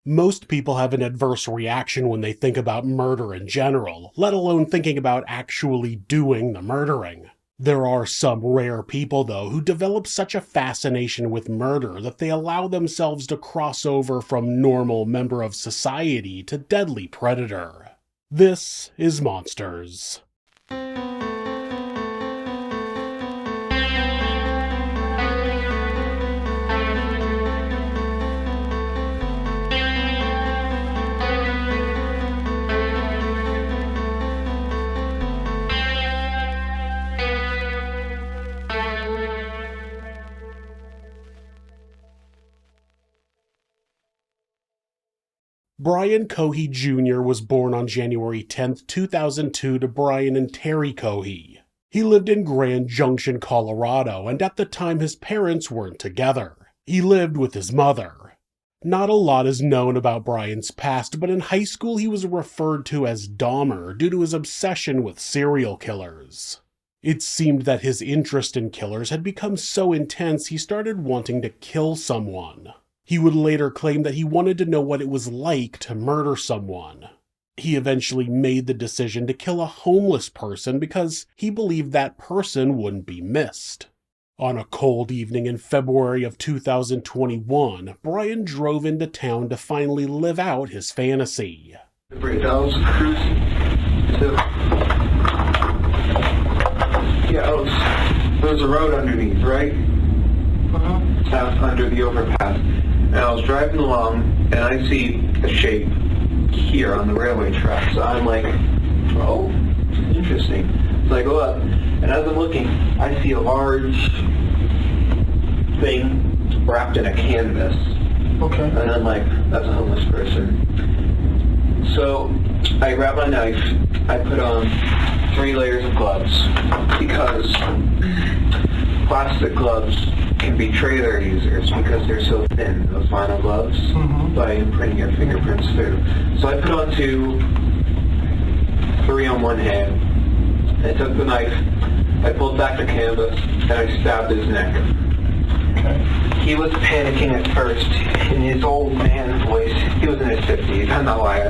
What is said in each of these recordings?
Most people have an adverse reaction when they think about murder in general, let alone thinking about actually doing the murdering. There are some rare people, though, who develop such a fascination with murder that they allow themselves to cross over from normal member of society to deadly predator. This is Monsters. Brian Cohey Jr. was born on January 10, 2002 to Brian and Terry Cohey. He lived in Grand Junction, Colorado, and at the time his parents weren't together. He lived with his mother. Not a lot is known about Brian's past, but in high school he was referred to as Dahmer due to his obsession with serial killers. It seemed that his interest in killers had become so intense he started wanting to kill someone. He would later claim that he wanted to know what it was like to murder someone. He eventually made the decision to kill a homeless person because he believed that person wouldn't be missed. On a cold evening in February of 2021, Brian drove into town to finally live out his fantasy. There's a road underneath, right? Under the overpass. And I was driving along, and I see a shape here on the railway track. So I'm like, oh, interesting. So I go up, and as I'm looking, I see a large thing wrapped in a canvas. Okay. And I'm like, that's a homeless person. So I grab my knife, I put on 3 layers of gloves, because plastic gloves can betray their users because they're so thin, those vinyl gloves, by imprinting your fingerprints through. So I put on 3 on one hand. I took the knife, I pulled back the canvas, and I stabbed his neck. Okay. He was panicking at first in his old man voice. He was in his 50s. I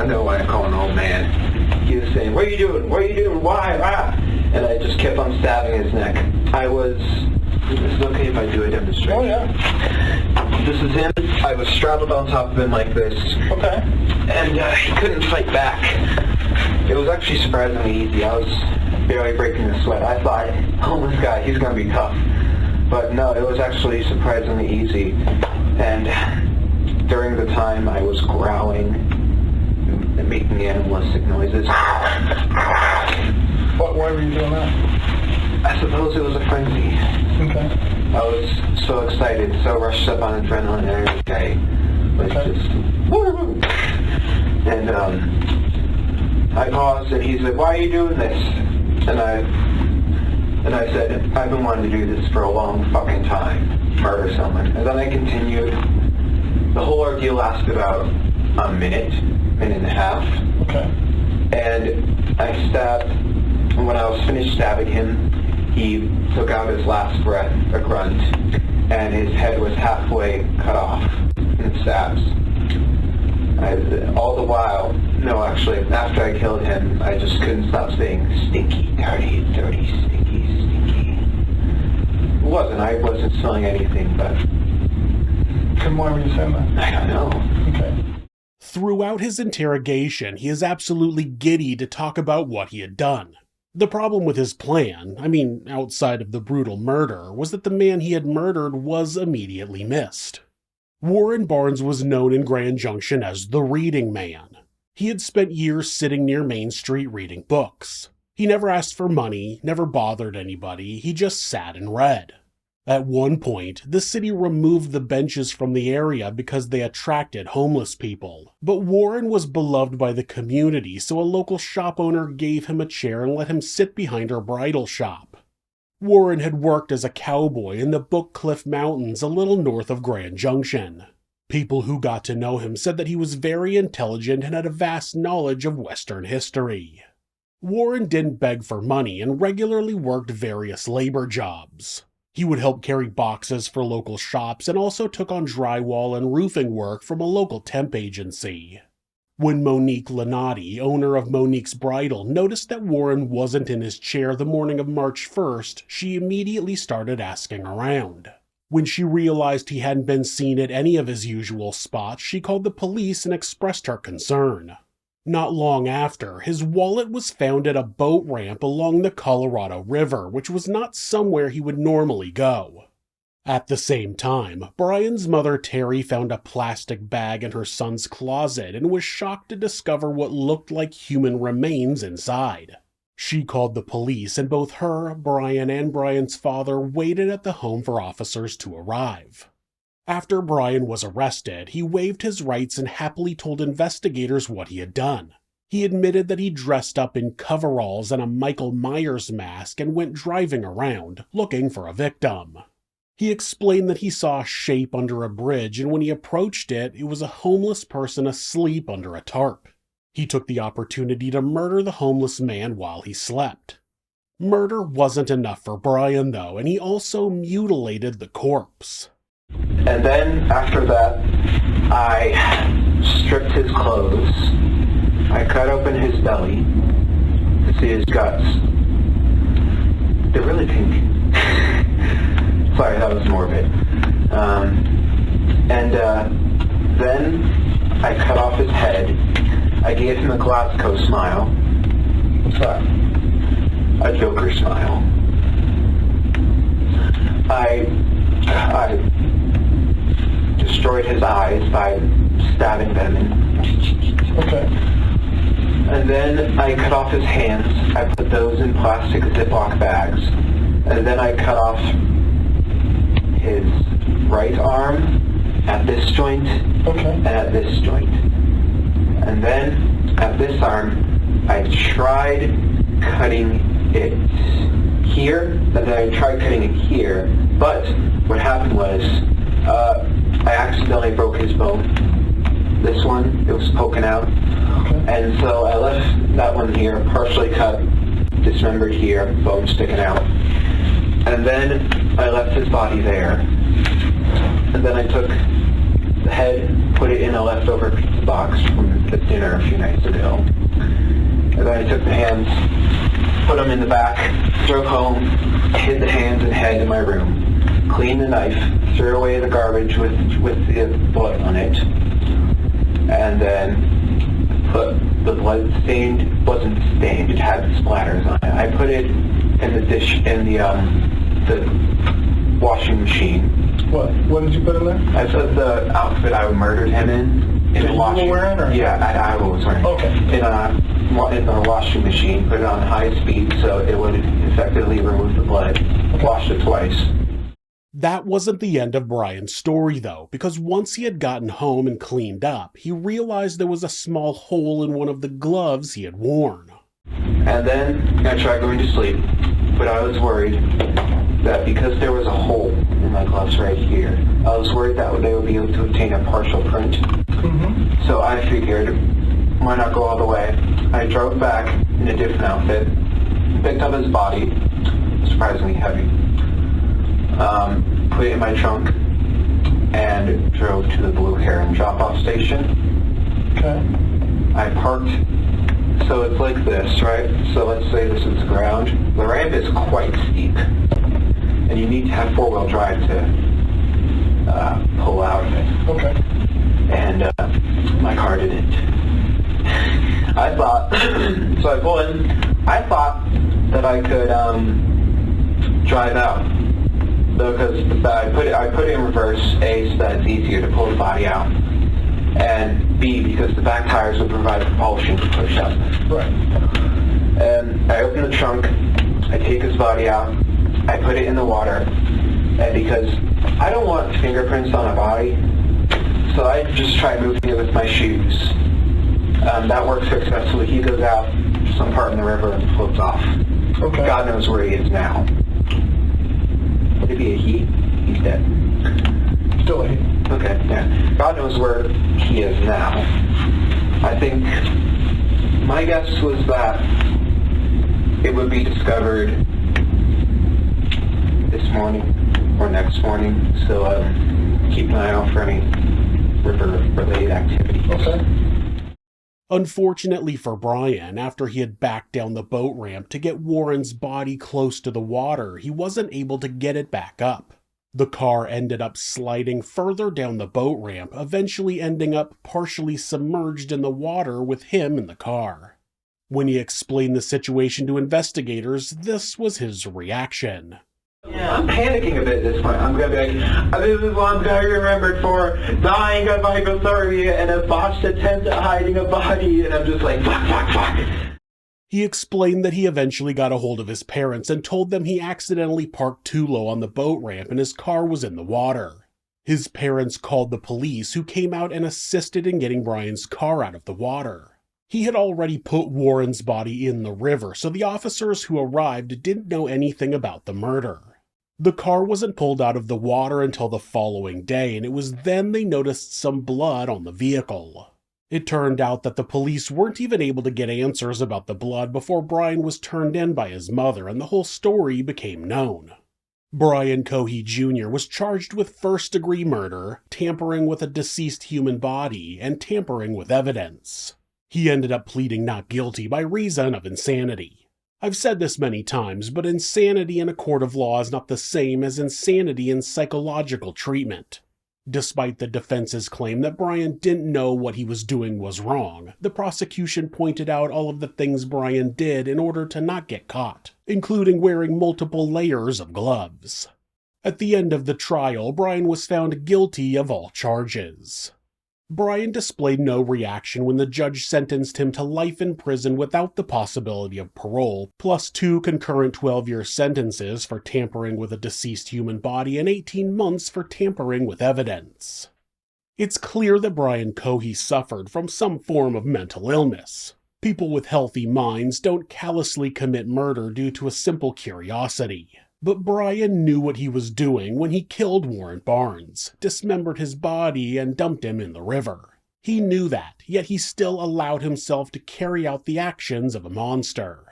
know why I call him an old man. He was saying, "What are you doing? What are you doing? Why? Ah!" And I just kept on stabbing his neck. Is it okay if I do a demonstration? Oh, yeah. This is him. I was straddled on top of him like this. Okay. And he couldn't fight back. It was actually surprisingly easy. I was barely breaking a sweat. I thought, homeless guy, he's going to be tough. But no, it was actually surprisingly easy. And during the time I was growling and making animalistic noises. Why were you doing that? I suppose it was a frenzy. Okay. I was so excited, so rushed up on adrenaline every day. Like just, woo! And I paused, and he said, "Why are you doing this?" And I said, "I've been wanting to do this for a long fucking time, murder someone." And then I continued. The whole ordeal lasted about a minute and a half. Okay. And I stabbed. When I was finished stabbing him, he took out his last breath, a grunt, and his head was halfway cut off in stabs. All the while, after I killed him, I just couldn't stop saying, "Stinky, dirty, dirty, stinky, stinky." I wasn't smelling anything, but... And why were you saying that? I don't know. Okay. Throughout his interrogation, he is absolutely giddy to talk about what he had done. The problem with his plan, outside of the brutal murder, was that the man he had murdered was immediately missed. Warren Barnes was known in Grand Junction as the Reading Man. He had spent years sitting near Main Street reading books. He never asked for money, never bothered anybody, he just sat and read. At one point, the city removed the benches from the area because they attracted homeless people. But Warren was beloved by the community, so a local shop owner gave him a chair and let him sit behind her bridal shop. Warren had worked as a cowboy in the Book Cliff Mountains a little north of Grand Junction. People who got to know him said that he was very intelligent and had a vast knowledge of Western history. Warren didn't beg for money and regularly worked various labor jobs. He would help carry boxes for local shops and also took on drywall and roofing work from a local temp agency. When Monique Lenati, owner of Monique's Bridal, noticed that Warren wasn't in his chair the morning of March 1st, she immediately started asking around. When she realized he hadn't been seen at any of his usual spots, she called the police and expressed her concern. Not long after, his wallet was found at a boat ramp along the Colorado River, which was not somewhere he would normally go. At the same time, Brian's mother Terry found a plastic bag in her son's closet and was shocked to discover what looked like human remains inside. She called the police, and both her, Brian, and Brian's father waited at the home for officers to arrive. After Brian was arrested, he waived his rights and happily told investigators what he had done. He admitted that he dressed up in coveralls and a Michael Myers mask and went driving around, looking for a victim. He explained that he saw a shape under a bridge, and when he approached it, it was a homeless person asleep under a tarp. He took the opportunity to murder the homeless man while he slept. Murder wasn't enough for Brian, though, and he also mutilated the corpse. And then, after that, I stripped his clothes. I cut open his belly to see his guts. They're really pink. Sorry, that was morbid. Then I cut off his head. I gave him a Glasgow smile. What's that? A Joker smile. I destroyed his eyes by stabbing them in. Okay. And then I cut off his hands. I put those in plastic Ziploc bags. And then I cut off his right arm at this joint and at this joint. And then at this arm, I tried cutting it here, and then I tried cutting it here. But what happened was I accidentally broke his bone. This one, it was poking out. And so I left that one here, partially cut, dismembered here, bone sticking out. And then I left his body there. And then I took the head, put it in a leftover pizza box from the dinner a few nights ago. And then I took the hands, put them in the back, drove home, hid the hands and head in my room, cleaned the knife, threw away the garbage with the blood on it, and then put the blood stained, wasn't stained, it had splatters on it. I put it in the dish, in the washing machine. What did you put in there? I put the outfit I murdered him in That the washing. You were wearing, or? Yeah, I was wearing. Okay. In the washing machine, put it on high speed so it would effectively remove the blood. Washed it twice. That wasn't the end of Brian's story, though, because once he had gotten home and cleaned up, he realized there was a small hole in one of the gloves he had worn. And then I tried going to sleep, but I was worried that because there was a hole in my gloves right here, I was worried that they would be able to obtain a partial print. Mm-hmm. So I figured, why not go all the way? I drove back in a different outfit, picked up his body, surprisingly heavy, put it in my trunk, and drove to the Blue Heron drop-off station. Okay. I parked, so it's like this, right? So let's say this is the ground. The ramp is quite steep, and you need to have four-wheel drive to pull out of it. Okay. And my car didn't. I thought, so I pull in, I thought that I could drive out. Because I put it in reverse, A, so that it's easier to pull the body out, and B, because the back tires would provide propulsion to push up. Right. And I open the trunk, I take his body out, I put it in the water, and because I don't want fingerprints on a body, so I just try moving it with my shoes. That works successfully. He goes out some part in the river and floats off. Okay. God knows where he is now. Would it be a he? He's dead. Still a he. Okay, yeah. God knows where he is now. I think my guess was that it would be discovered this morning. or next morning, so keep an eye out for any river-related activities. Okay. Unfortunately for Brian, after he had backed down the boat ramp to get Warren's body close to the water, he wasn't able to get it back up. The car ended up sliding further down the boat ramp, eventually ending up partially submerged in the water with him in the car. When he explained the situation to investigators, this was his reaction. Yeah, I'm panicking a bit at this point. I'm going to be like, this is what I'm going to be remembered for, dying of hypothermia and a botched attempt at hiding a body, and I'm just like, fuck. He explained that he eventually got a hold of his parents and told them he accidentally parked too low on the boat ramp and his car was in the water. His parents called the police, who came out and assisted in getting Brian's car out of the water. He had already put Warren's body in the river, so the officers who arrived didn't know anything about the murder. The car wasn't pulled out of the water until the following day, and it was then they noticed some blood on the vehicle. It turned out that the police weren't even able to get answers about the blood before Brian was turned in by his mother, and the whole story became known. Brian Cohey Jr. was charged with first-degree murder, tampering with a deceased human body, and tampering with evidence. He ended up pleading not guilty by reason of insanity. I've said this many times, but insanity in a court of law is not the same as insanity in psychological treatment. Despite the defense's claim that Brian didn't know what he was doing was wrong, the prosecution pointed out all of the things Brian did in order to not get caught, including wearing multiple layers of gloves. At the end of the trial, Brian was found guilty of all charges. Brian displayed no reaction when the judge sentenced him to life in prison without the possibility of parole, plus 2 concurrent 12-year sentences for tampering with a deceased human body and 18 months for tampering with evidence. It's clear that Brian Cohey suffered from some form of mental illness. People with healthy minds don't callously commit murder due to a simple curiosity. But Brian knew what he was doing when he killed Warren Barnes, dismembered his body, and dumped him in the river. He knew that, yet he still allowed himself to carry out the actions of a monster.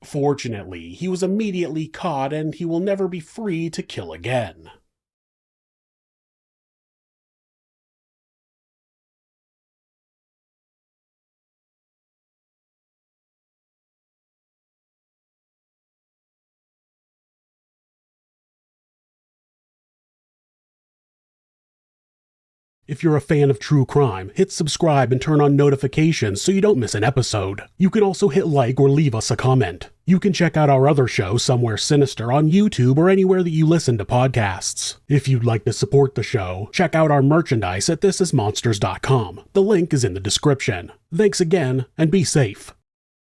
Fortunately, he was immediately caught and he will never be free to kill again. If you're a fan of true crime, hit subscribe and turn on notifications so you don't miss an episode. You can also hit like or leave us a comment. You can check out our other show, Somewhere Sinister, on YouTube or anywhere that you listen to podcasts. If you'd like to support the show, check out our merchandise at thisismonsters.com. The link is in the description. Thanks again, and be safe.